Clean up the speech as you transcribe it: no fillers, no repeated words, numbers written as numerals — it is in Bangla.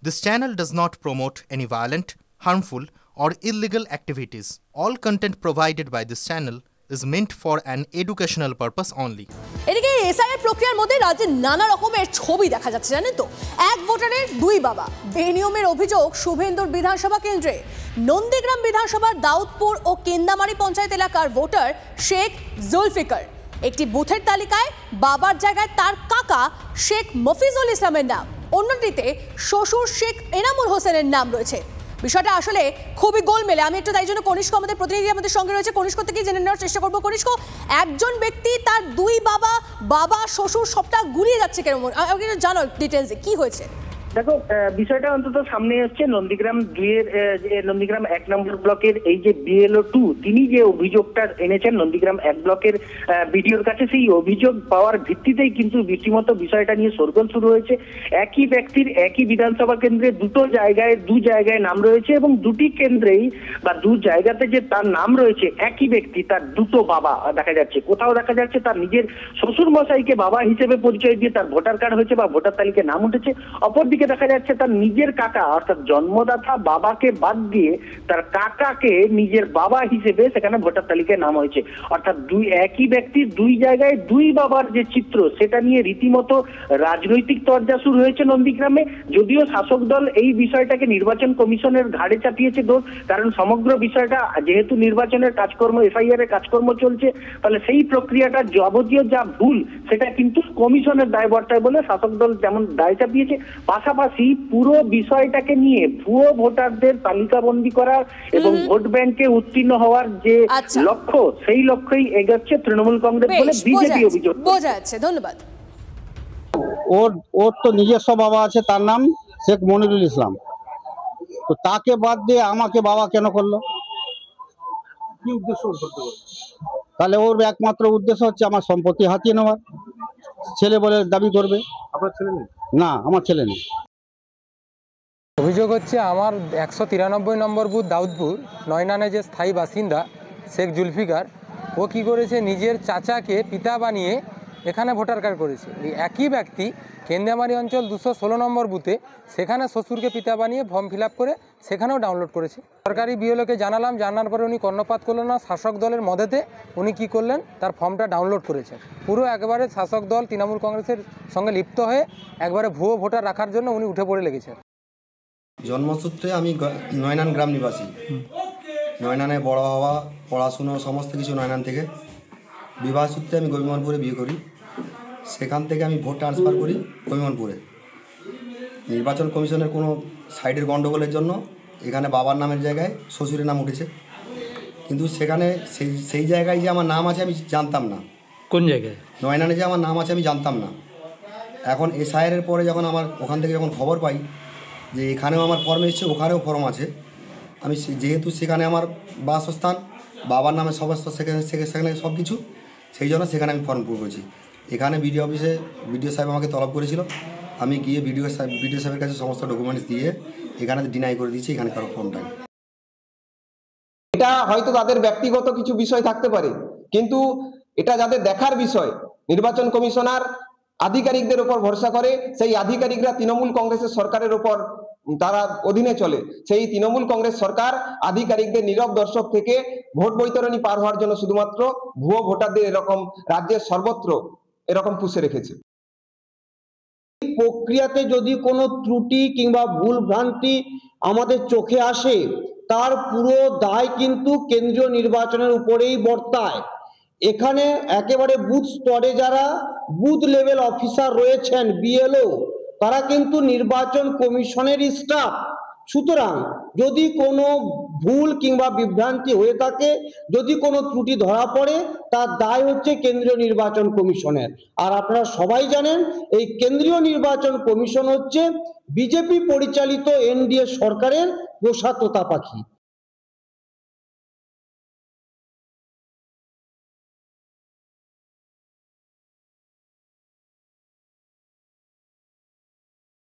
This channel does not promote any violent, harmful, or illegal activities. All content provided by this channel is meant for an educational purpose only. এদিকে এসআইআর প্রক্রিয়ার মধ্যে রাজ্যে নানা রকমের ছবি দেখা যাচ্ছে জানেন তো। এক ভোটারের দুই বাবা, বেনিয়মের অভিযোগ শুভেন্দুর বিধানসভা কেন্দ্রে। নন্দীগ্রাম বিধানসভার দাউদপুর ও কেন্দামারি পঞ্চায়েত এলাকার ভোটার শেখ জুলফিকার। একটি বুথের তালিকায় বাবার জায়গায় তার কাকা শেখ মফিজুল ইসলামের নাম, অন্যটিতে শ্বশুর শেখ এনামুল হোসেনের নাম রয়েছে। বিষয়টা আসলে খুবই গোলমেলে। আমি একটু তাই জন্য কনিষ্ক আমাদের প্রতিনিধি আমাদের সঙ্গে রয়েছে, কনিষ্ক থেকে জেনে নেওয়ার চেষ্টা করবো। কনিষ্ক, একজন ব্যক্তি তার দুই বাবা শ্বশুর সবটা গুলিয়ে যাচ্ছে কেন, আমাকে জানো ডিটেলসে কি হয়েছে? দেখো, বিষয়টা অন্তত সামনে আসছে নন্দীগ্রাম 1 নম্বর ব্লকের এই যে BLO 2 তিনি যে অভিযোগটা এনেছেন নন্দীগ্রাম 1 ব্লকের বিডিওর কাছে, সেই অভিযোগ পাওয়ার ভিত্তিতেই কিন্তু রীতিমতো বিষয়টা নিয়ে শোরগোল শুরু হয়েছে। একই ব্যক্তির একই বিধানসভা কেন্দ্রে দু জায়গায় নাম রয়েছে এবং দুটি কেন্দ্রেই বা দু জায়গাতে যে তার নাম রয়েছে একই ব্যক্তি, তার দুটো বাবা দেখা যাচ্ছে। কোথাও দেখা যাচ্ছে তার নিজের শ্বশুর মশাইকে বাবা হিসেবে পরিচয় দিয়ে তার ভোটার কার্ড হয়েছে বা ভোটার তালিকায় নাম উঠেছে, অপরদিকে দেখা যাচ্ছে তার নিজের কাকা অর্থাৎ জন্মদাতা বাবাকে বাদ দিয়ে তার কাকাকে নিজের বাবা হিসেবে সেখানে ভোটার তালিকায় নাম হয়েছে। অর্থাৎ একই ব্যক্তির দুই জায়গায় দুই বাবার যে চিত্র, সেটা নিয়ে রীতিমতো রাজনৈতিক তরজা শুরু হয়েছে নন্দীগ্রামে। যদিও শাসক দল এই বিষয়টাকে নির্বাচন কমিশনের ঘাড়ে চাপিয়েছে দোষ, কারণ সমগ্র বিষয়টা যেহেতু নির্বাচনের কাজকর্ম, FIR এর কাজকর্ম চলছে, তাহলে সেই প্রক্রিয়াটা যাবতীয় যা ভুল সেটা কিন্তু কমিশনের দায়বর্তায় বলে শাসক দল যেমন দায় চাপিয়েছে। পাশাপাশি পুরো বিষয়টাকে নিয়ে ভুয়ো ভোটারদের তালিকাবন্দী করা এবং ভোট ব্যাংকে উত্তীর্ণ হওয়ার যে লক্ষ্য, সেই লক্ষ্যেই এগোচ্ছে তৃণমূল কংগ্রেস বলে বিজেপি অভিযোগ। বোঝা যাচ্ছে। ধন্যবাদ। ওর তো নিজস্ব বাবা আছে, তার নাম শেখ মনিরুল ইসলাম, তো তাকে বাদ দিয়ে আমাকে বাবা কেন করলো? কি উদ্দেশ্য? তাহলে ওর একমাত্র উদ্দেশ্য হচ্ছে আমার সম্পত্তি হাতিয়ে নেওয়ার। ছেলে বলে দাবি করবে। আপনার ছেলে নেই? না, আমার ছেলে নেই। অভিযোগ হচ্ছে আমার 193 নম্বর বুথ দাউদপুর নয়নানে যে স্থায়ী বাসিন্দা শেখ জুলফিকার, ও কি করেছে, নিজের চাচাকে পিতা বানিয়ে এখানে ভোটার কার্ড করেছে। এই একই ব্যক্তি কেন্দামারি অঞ্চল 216 নম্বর বুথে সেখানে শ্বশুরকে পিতা বানিয়ে ফর্ম ফিল আপ করে সেখানেও ডাউনলোড করেছে। সরকারি BLOকে জানার পরে উনি কর্ণপাত করলেন না। শাসক দলের মদতে উনি কি করলেন, তার ফর্মটা ডাউনলোড করেছেন। পুরো একবারে শাসক দল তৃণমূল কংগ্রেসের সঙ্গে লিপ্ত হয়ে একবারে ভুয়ো ভোটার রাখার জন্য উনি উঠে পড়ে লেগেছেন। জন্মসূত্রে আমি নয়নান গ্রাম নিবাসী। নয়নানে বড় হওয়া, পড়াশুনো সমস্ত কিছু নয়নান থেকে। বিবাহ সূত্রে আমি গোবিন্দপুরে বিয়ে করি, সেখান থেকে আমি ভোট ট্রান্সফার করি গোবিন্দপুরে। নির্বাচন কমিশনের কোনো সাইডের গণ্ডগোলের জন্য এখানে বাবার নামের জায়গায় শ্বশুরের নাম উঠেছে, কিন্তু সেখানে সেই জায়গায় যে আমার নাম আছে আমি জানতাম না। কোন জায়গায়? নয়নানে যে আমার নাম আছে আমি জানতাম না। এখন SIR এর পরে যখন আমার ওখান থেকে যখন খবর পাই যে এখানেও আমার ফর্ম এসেছে, ওখানেও ফর্ম আছে, আমি যেহেতু সেখানে আমার বাসস্থান, বাবার নামে সমস্ত সেখানে সব কিছু, সেই জন্য সেখানে আমি ফর্ম করেছি। এখানে BDO অফিসে BDO সাহেব আমাকে তলব করেছিল, আমি গিয়ে BDO সাহেবের কাছে সমস্ত ডকুমেন্টস দিয়ে এখানে ডিনাই করে দিয়েছি এখানে কারো ফর্মটাকে। এটা হয়তো তাদের ব্যক্তিগত কিছু বিষয় থাকতে পারে, কিন্তু এটা যাদের দেখার বিষয়, নির্বাচন কমিশনার আধিকারিকদের উপর ভরসা করে, সেই আধিকারিকরা তৃণমূল কংগ্রেসের সরকারের উপর তারা অধীনে চলে। সেই তৃণমূল কংগ্রেস সরকার আধিকারিকদের নীরব দর্শক থেকে ভোট বৈতরণী পার হওয়ার জন্য শুধুমাত্র ভুয়ো ভোটারদের এরকম রাজ্যের সর্বত্র এরকম পুষে রেখেছে। প্রক্রিয়াতে যদি কোনো ত্রুটি কিংবা ভুল ভ্রান্তি আমাদের চোখে আসে, তার পুরো দায় কিন্তু কেন্দ্রীয় নির্বাচনের উপরেই বর্তায়। এখানে একেবারে বুথ স্তরে যারা বুথ লেভেল অফিসার রয়েছেন BLO, তারা কিন্তু নির্বাচন কমিশনের স্টাফ। সুতরাং যদি কোনো ভুল কিংবা বিভ্রান্তি হয়ে থাকে, যদি কোনো ত্রুটি ধরা পড়ে, তার দায় হচ্ছে কেন্দ্রীয় নির্বাচন কমিশনের। আর আপনারা সবাই জানেন এই কেন্দ্রীয় নির্বাচন কমিশন হচ্ছে বিজেপি পরিচালিত NDA সরকারের পোষা তোতা পাখি।